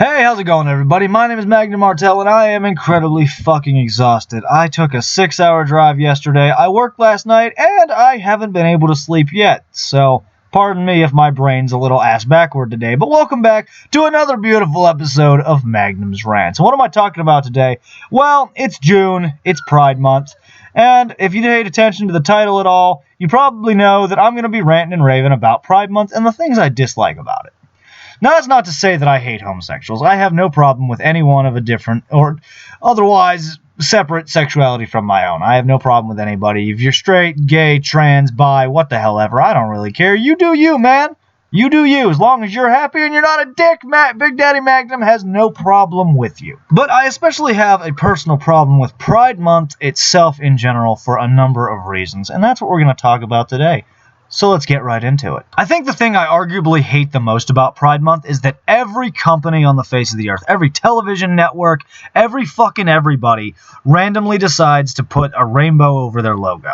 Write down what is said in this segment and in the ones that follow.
Hey, how's it going, everybody? My name is Magnum Martell, and I am incredibly fucking exhausted. I took a 6-hour drive yesterday, I worked last night, and I haven't been able to sleep yet. So, pardon me if my brain's a little ass backward today, but welcome back to another beautiful episode of Magnums Rants. What am I talking about today? Well, it's June, it's Pride Month, and if you paid attention to the title at all, you probably know that I'm going to be ranting and raving about Pride Month and the things I dislike about it. Now, that's not to say that I hate homosexuals. I have no problem with anyone of a different or otherwise separate sexuality from my own. I have no problem with anybody. If you're straight, gay, trans, bi, what the hell ever, I don't really care. You do you, man. You do you. As long as you're happy and you're not a dick, Big Daddy Magnum has no problem with you. But I especially have a personal problem with Pride Month itself in general for a number of reasons, and that's what we're going to talk about today. So let's get right into it. I think the thing I arguably hate the most about Pride Month is that every company on the face of the earth, every television network, every fucking everybody randomly decides to put a rainbow over their logo.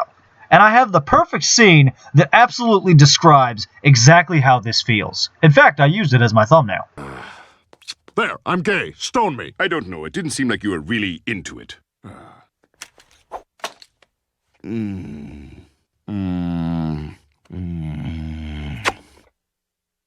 And I have the perfect scene that absolutely describes exactly how this feels. In fact, I used it as my thumbnail. There, I'm gay. Stone me. I don't know. It didn't seem like you were really into it.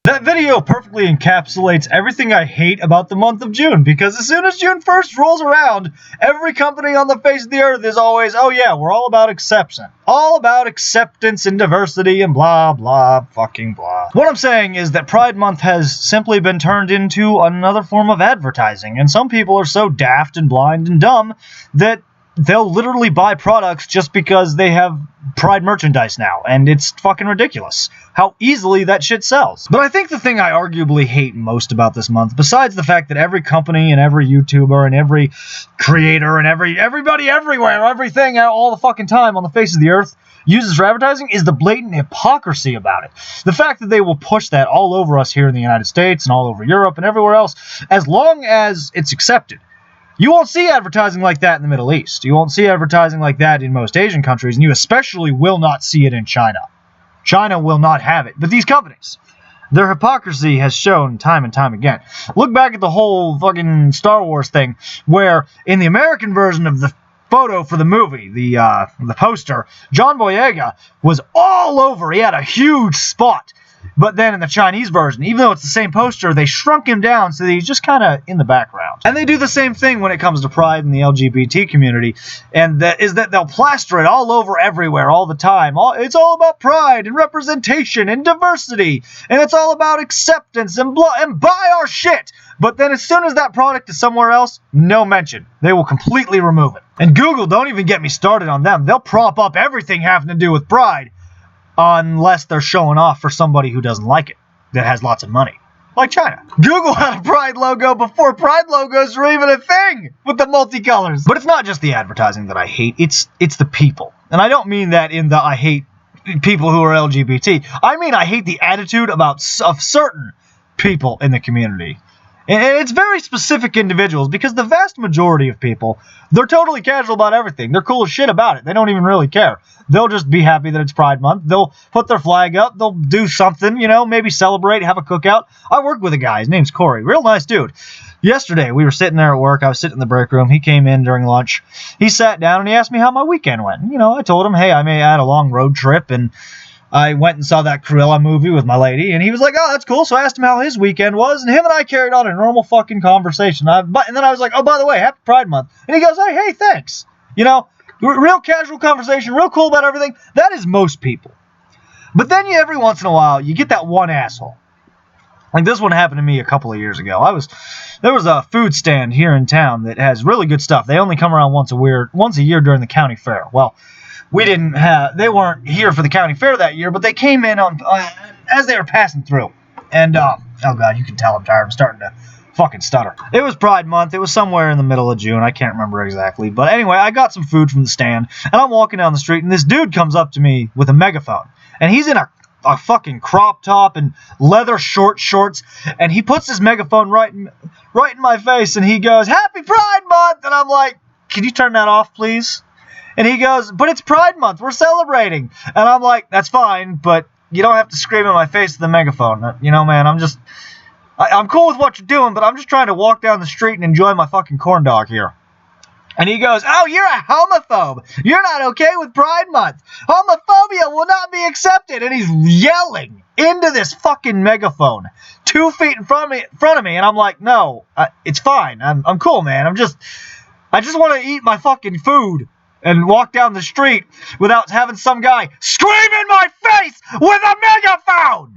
That video perfectly encapsulates everything I hate about the month of June, because as soon as June 1st rolls around, every company on the face of the earth is always, oh yeah, we're all about acceptance. All about acceptance and diversity and blah, blah, fucking blah. What I'm saying is that Pride Month has simply been turned into another form of advertising, and some people are so daft and blind and dumb that they'll literally buy products just because they have Pride merchandise now, and it's fucking ridiculous how easily that shit sells. But I think the thing I arguably hate most about this month, besides the fact that every company and every YouTuber and every creator and everybody everywhere, everything all the fucking time on the face of the earth uses for advertising, is the blatant hypocrisy about it. The fact that they will push that all over us here in the United States and all over Europe and everywhere else, as long as it's accepted. You won't see advertising like that in the Middle East. You won't see advertising like that in most Asian countries, and you especially will not see it in China. China will not have it. But these companies, their hypocrisy has shown time and time again. Look back at the whole fucking Star Wars thing, where in the American version of the photo for the movie, the poster, John Boyega was all over. He had a huge spot. But then in the Chinese version, even though it's the same poster, they shrunk him down so that he's just kind of in the background. And they do the same thing when it comes to Pride in the LGBT community, and that is that they'll plaster it all over everywhere all the time. It's all about pride and representation and diversity, and it's all about acceptance and buy our shit. But then as soon as that product is somewhere else, no mention. They will completely remove it. And Google, don't even get me started on them. They'll prop up everything having to do with pride, unless they're showing off for somebody who doesn't like it, that has lots of money. Like China. Google had a Pride logo before Pride logos were even a thing, with the multicolors. But it's not just the advertising that I hate, it's the people. And I don't mean that in the I hate people who are LGBT. I mean I hate the attitude of certain people in the community. And it's very specific individuals, because the vast majority of people, they're totally casual about everything. They're cool as shit about it. They don't even really care. They'll just be happy that it's Pride Month. They'll put their flag up. They'll do something, maybe celebrate, have a cookout. I work with a guy. His name's Corey. Real nice dude. Yesterday, we were sitting there at work. I was sitting in the break room. He came in during lunch. He sat down and he asked me how my weekend went. I told him, hey, I had a long road trip, and I went and saw that Cruella movie with my lady, and he was like, oh, that's cool. So I asked him how his weekend was, and him and I carried on a normal fucking conversation. And then I was like, oh, by the way, happy Pride Month. And he goes, hey, thanks. Real casual conversation, real cool about everything. That is most people. But then every once in a while, you get that one asshole. Like this one happened to me a couple of years ago. There was a food stand here in town that has really good stuff. They only come around once a year during the county fair. Well, they weren't here for the county fair that year, but they came in as they were passing through. And, oh God, you can tell I'm tired. I'm starting to fucking stutter. It was Pride Month. It was somewhere in the middle of June. I can't remember exactly. But anyway, I got some food from the stand, and I'm walking down the street, and this dude comes up to me with a megaphone. And he's in a fucking crop top and leather short shorts, and he puts his megaphone right in my face, and he goes, Happy Pride Month! And I'm like, can you turn that off, please? And he goes, but it's Pride Month. We're celebrating. And I'm like, that's fine, but you don't have to scream in my face with the megaphone. Man, I'm cool with what you're doing, but I'm just trying to walk down the street and enjoy my fucking corn dog here. And he goes, oh, you're a homophobe. You're not okay with Pride Month. Homophobia will not be accepted. And he's yelling into this fucking megaphone 2 feet in front of me. And I'm like, no, it's fine. I'm cool, man. I just want to eat my fucking food and walk down the street without having some guy scream in my face with a megaphone.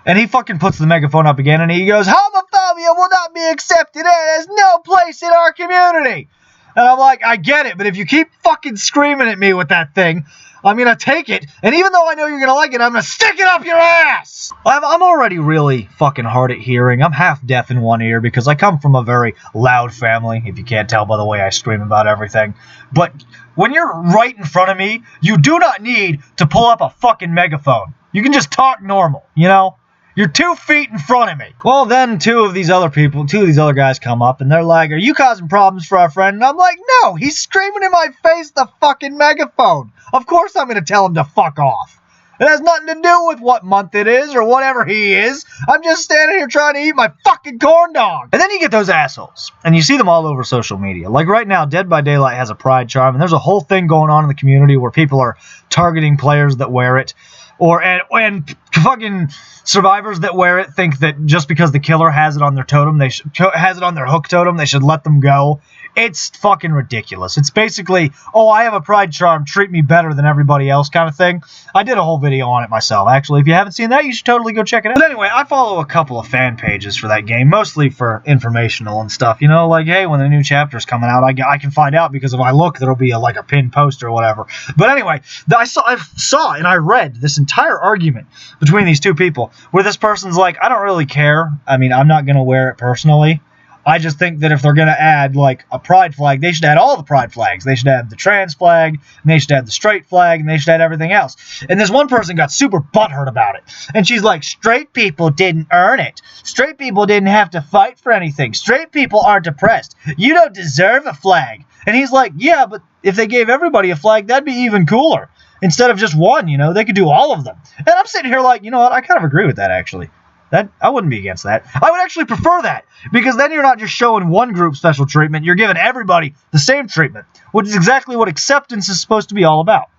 And he fucking puts the megaphone up again and he goes, homophobia will not be accepted. It has no place in our community. And I'm like, I get it, but if you keep fucking screaming at me with that thing, I'm going to take it, and even though I know you're going to like it, I'm going to stick it up your ass! I'm already really fucking hard at hearing. I'm half deaf in one ear because I come from a very loud family, if you can't tell by the way I scream about everything. But when you're right in front of me, you do not need to pull up a fucking megaphone. You can just talk normal, you know? You're 2 feet in front of me. Well, then two of these other guys come up, and they're like, are you causing problems for our friend? And I'm like, no, he's screaming in my face the fucking megaphone. Of course I'm going to tell him to fuck off. It has nothing to do with what month it is or whatever he is. I'm just standing here trying to eat my fucking corn dog. And then you get those assholes, and you see them all over social media. Like right now, Dead by Daylight has a pride charm, and there's a whole thing going on in the community where people are targeting players that wear it. And fucking survivors that wear it think that just because the killer has it on their totem, has it on their hook totem, they should let them go. It's fucking ridiculous. It's basically, oh, I have a pride charm, treat me better than everybody else kind of thing. I did a whole video on it myself, actually. If you haven't seen that, you should totally go check it out. But anyway, I follow a couple of fan pages for that game, mostly for informational and stuff. You know, like, hey, when the new chapter's coming out, I can find out because if I look, there'll be like a pinned post or whatever. But anyway, I saw and I read this entire argument between these two people where this person's like, I don't really care. I mean, I'm not going to wear it personally. I just think that if they're going to add, like, a pride flag, they should add all the pride flags. They should add the trans flag, and they should add the straight flag, and they should add everything else. And this one person got super butthurt about it. And she's like, straight people didn't earn it. Straight people didn't have to fight for anything. Straight people aren't oppressed. You don't deserve a flag. And he's like, yeah, but if they gave everybody a flag, that'd be even cooler. Instead of just one, you know, they could do all of them. And I'm sitting here like, you know what, I kind of agree with that, actually. I wouldn't be against that. I would actually prefer that, because then you're not just showing one group special treatment, you're giving everybody the same treatment, which is exactly what acceptance is supposed to be all about.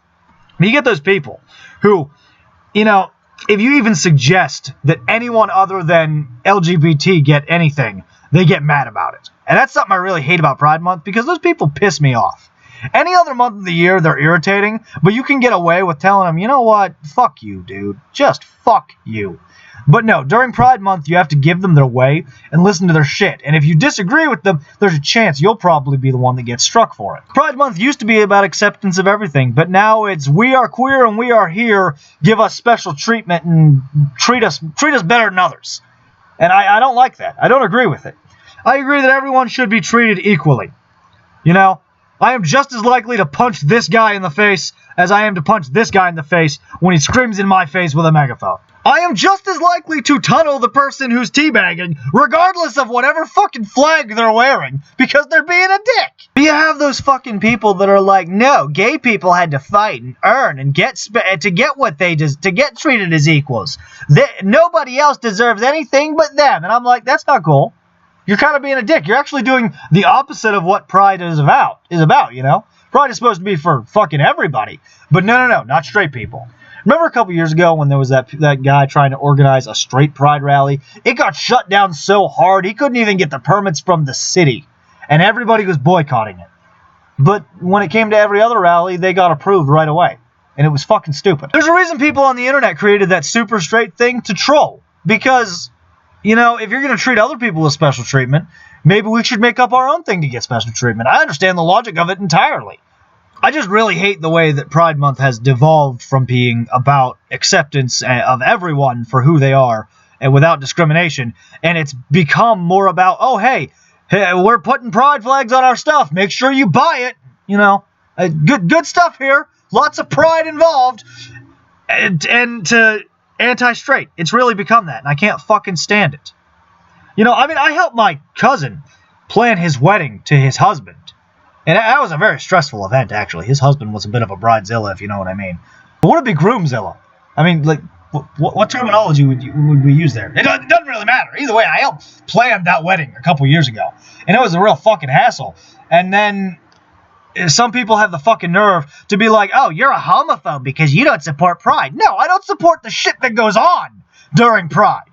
And you get those people who, you know, if you even suggest that anyone other than LGBT get anything, they get mad about it. And that's something I really hate about Pride Month, because those people piss me off. Any other month of the year, they're irritating, but you can get away with telling them, you know what, fuck you, dude. Just fuck you. But no, during Pride Month, you have to give them their way and listen to their shit. And if you disagree with them, there's a chance you'll probably be the one that gets struck for it. Pride Month used to be about acceptance of everything, but now it's we are queer and we are here, give us special treatment and treat us better than others. And I don't like that. I don't agree with it. I agree that everyone should be treated equally. You know, I am just as likely to punch this guy in the face as I am to punch this guy in the face when he screams in my face with a megaphone. I am just as likely to tunnel the person who's teabagging, regardless of whatever fucking flag they're wearing, because they're being a dick. You have those fucking people that are like, no, gay people had to fight and earn and get what they to get treated as equals. Nobody else deserves anything but them. And I'm like, that's not cool. You're kind of being a dick. You're actually doing the opposite of what pride is about, you know? Pride is supposed to be for fucking everybody. But no, not straight people. Remember a couple years ago when there was that guy trying to organize a straight pride rally? It got shut down so hard, he couldn't even get the permits from the city. And everybody was boycotting it. But when it came to every other rally, they got approved right away. And it was fucking stupid. There's a reason people on the internet created that super straight thing to troll. Because, you know, if you're going to treat other people with special treatment, maybe we should make up our own thing to get special treatment. I understand the logic of it entirely. I just really hate the way that Pride Month has devolved from being about acceptance of everyone for who they are and without discrimination, and it's become more about, oh, hey, we're putting pride flags on our stuff. Make sure you buy it. You know, good stuff here. Lots of pride involved. And to anti-straight, it's really become that, and I can't fucking stand it. You know, I mean, I helped my cousin plan his wedding to his husband. And that was a very stressful event, actually. His husband was a bit of a bridezilla, if you know what I mean. But what would be groomzilla? I mean, like, What terminology would we use there? It doesn't really matter. Either way, I helped plan that wedding a couple years ago, and it was a real fucking hassle. And then some people have the fucking nerve to be like, oh, you're a homophobe because you don't support Pride. No, I don't support the shit that goes on during Pride.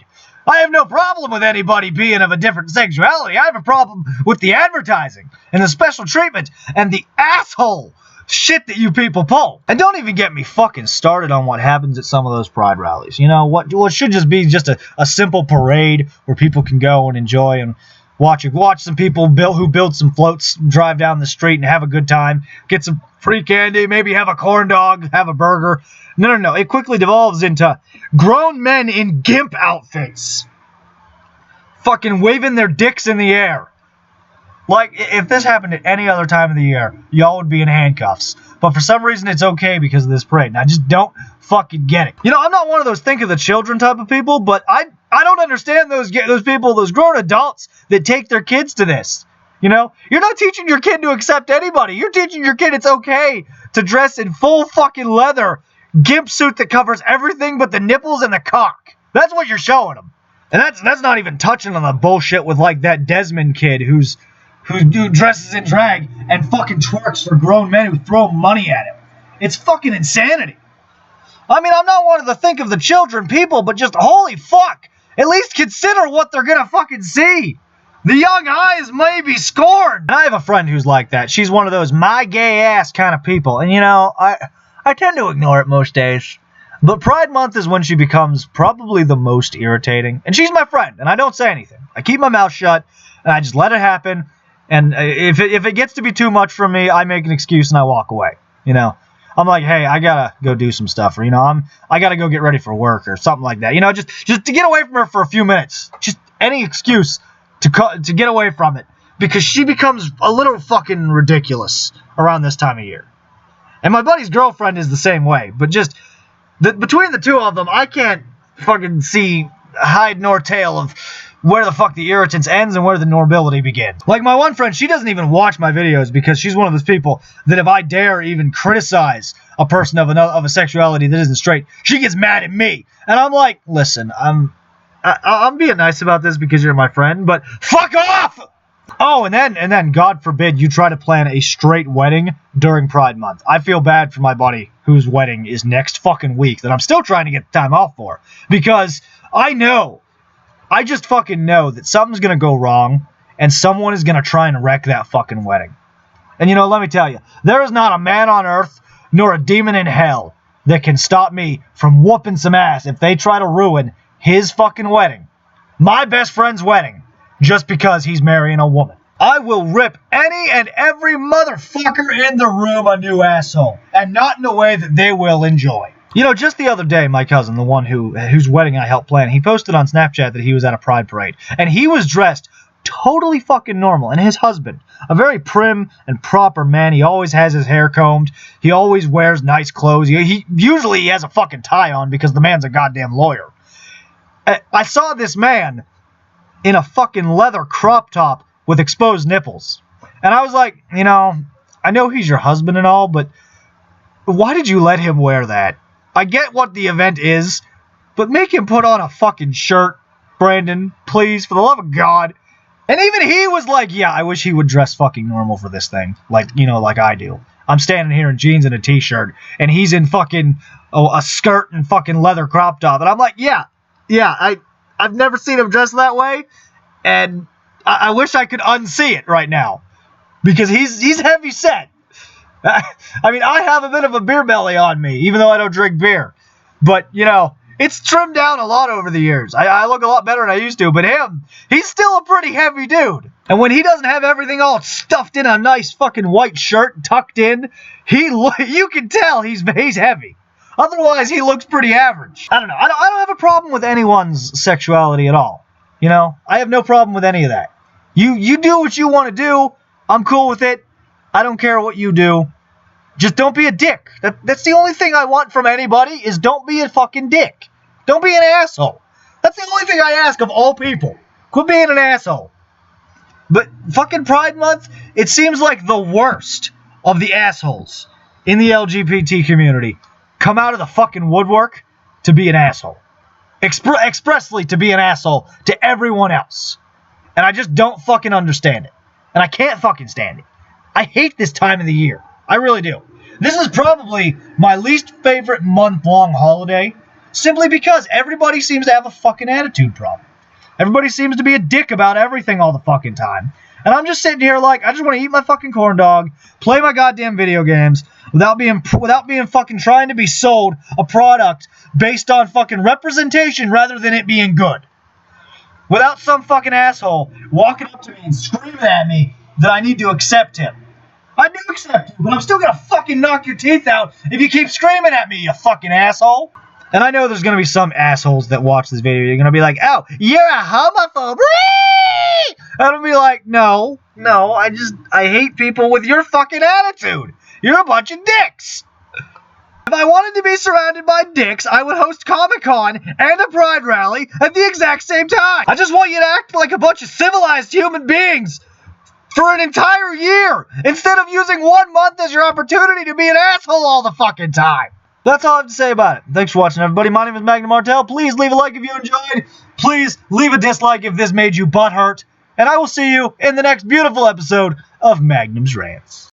I have no problem with anybody being of a different sexuality. I have a problem with the advertising and the special treatment and the asshole shit that you people pull. And don't even get me fucking started on what happens at some of those Pride rallies. You know, what should just be just a simple parade where people can go and enjoy and watch some people who build some floats, drive down the street and have a good time, get some free candy, maybe have a corn dog, have a burger. No. It quickly devolves into grown men in gimp outfits fucking waving their dicks in the air. Like, if this happened at any other time of the year, y'all would be in handcuffs. But for some reason, it's okay because of this parade. And I just don't fucking get it. You know, I'm not one of those think of the children type of people, but I don't understand those people, those grown adults that take their kids to this. You know, you're not teaching your kid to accept anybody. You're teaching your kid it's okay to dress in full fucking leather gimp suit that covers everything but the nipples and the cock. That's what you're showing them. And that's not even touching on the bullshit with like that Desmond kid who dresses in drag and fucking twerks for grown men who throw money at him. It's fucking insanity. I mean, I'm not one of the think of the children people, but just holy fuck. At least consider what they're gonna fucking see. The young eyes may be scorned. And I have a friend who's like that. She's one of those my gay ass kind of people. And you know, I tend to ignore it most days. But Pride Month is when she becomes probably the most irritating. And she's my friend, and I don't say anything. I keep my mouth shut, and I just let it happen. And if it gets to be too much for me, I make an excuse and I walk away. You know, I'm like, hey, I gotta go do some stuff, or you know, I gotta go get ready for work or something like that. You know, just to get away from her for a few minutes. Just any excuse to get away from it, because she becomes a little fucking ridiculous around this time of year. And my buddy's girlfriend is the same way, but just between the two of them, I can't fucking see hide nor tail of where the fuck the irritants ends and where the normality begins. Like my one friend, she doesn't even watch my videos because she's one of those people that if I dare even criticize a person of a sexuality that isn't straight, she gets mad at me. And I'm like, listen, I'm being nice about this because you're my friend, but fuck off! Oh, and then, God forbid, you try to plan a straight wedding during Pride Month. I feel bad for my buddy whose wedding is next fucking week that I'm still trying to get the time off for. Because I just fucking know that something's going to go wrong and someone is going to try and wreck that fucking wedding. And you know, let me tell you, there is not a man on earth nor a demon in hell that can stop me from whooping some ass if they try to ruin his fucking wedding. My best friend's wedding. Just because he's marrying a woman. I will rip any and every motherfucker in the room a new asshole. And not in a way that they will enjoy. You know, just the other day, my cousin, the one whose wedding I helped plan, he posted on Snapchat that he was at a Pride parade. And he was dressed totally fucking normal. And his husband, a very prim and proper man. He always has his hair combed. He always wears nice clothes. He usually has a fucking tie on because the man's a goddamn lawyer. I saw this man in a fucking leather crop top with exposed nipples. And I was like, you know, I know he's your husband and all, but why did you let him wear that? I get what the event is, but make him put on a fucking shirt, Brandon, please, for the love of God. And even he was like, yeah, I wish he would dress fucking normal for this thing. Like, you know, like I do. I'm standing here in jeans and a t-shirt, and he's in fucking a skirt and fucking leather crop top. And I'm like, yeah, I've never seen him dressed that way, and I wish I could unsee it right now, because he's heavy set. I mean, I have a bit of a beer belly on me, even though I don't drink beer. But, you know, it's trimmed down a lot over the years. I look a lot better than I used to, but he's still a pretty heavy dude. And when he doesn't have everything all stuffed in a nice fucking white shirt tucked in, you can tell he's heavy. Otherwise, he looks pretty average. I don't know. I don't have a problem with anyone's sexuality at all. You know, I have no problem with any of that. You do what you want to do. I'm cool with it. I don't care what you do. Just don't be a dick. That's the only thing I want from anybody is don't be a fucking dick. Don't be an asshole. That's the only thing I ask of all people. Quit being an asshole. But fucking Pride Month, it seems like the worst of the assholes in the LGBT community come out of the fucking woodwork to be an asshole. Expressly to be an asshole to everyone else. And I just don't fucking understand it. And I can't fucking stand it. I hate this time of the year. I really do. This is probably my least favorite month-long holiday, simply because everybody seems to have a fucking attitude problem. Everybody seems to be a dick about everything all the fucking time. And I'm just sitting here like, I just want to eat my fucking corn dog, play my goddamn video games, without being fucking trying to be sold a product based on fucking representation rather than it being good. Without some fucking asshole walking up to me and screaming at me that I need to accept him. I do accept you, but I'm still gonna fucking knock your teeth out if you keep screaming at me, you fucking asshole. And I know there's gonna be some assholes that watch this video. You're gonna be like, oh, you're a homophobe. And I'll be like, no, I hate people with your fucking attitude. You're a bunch of dicks. If I wanted to be surrounded by dicks, I would host Comic-Con and a Pride rally at the exact same time. I just want you to act like a bunch of civilized human beings for an entire year, instead of using 1 month as your opportunity to be an asshole all the fucking time. That's all I have to say about it. Thanks for watching, everybody. My name is Magnum Martell. Please leave a like if you enjoyed. Please leave a dislike if this made you butthurt. And I will see you in the next beautiful episode of Magnums Rants.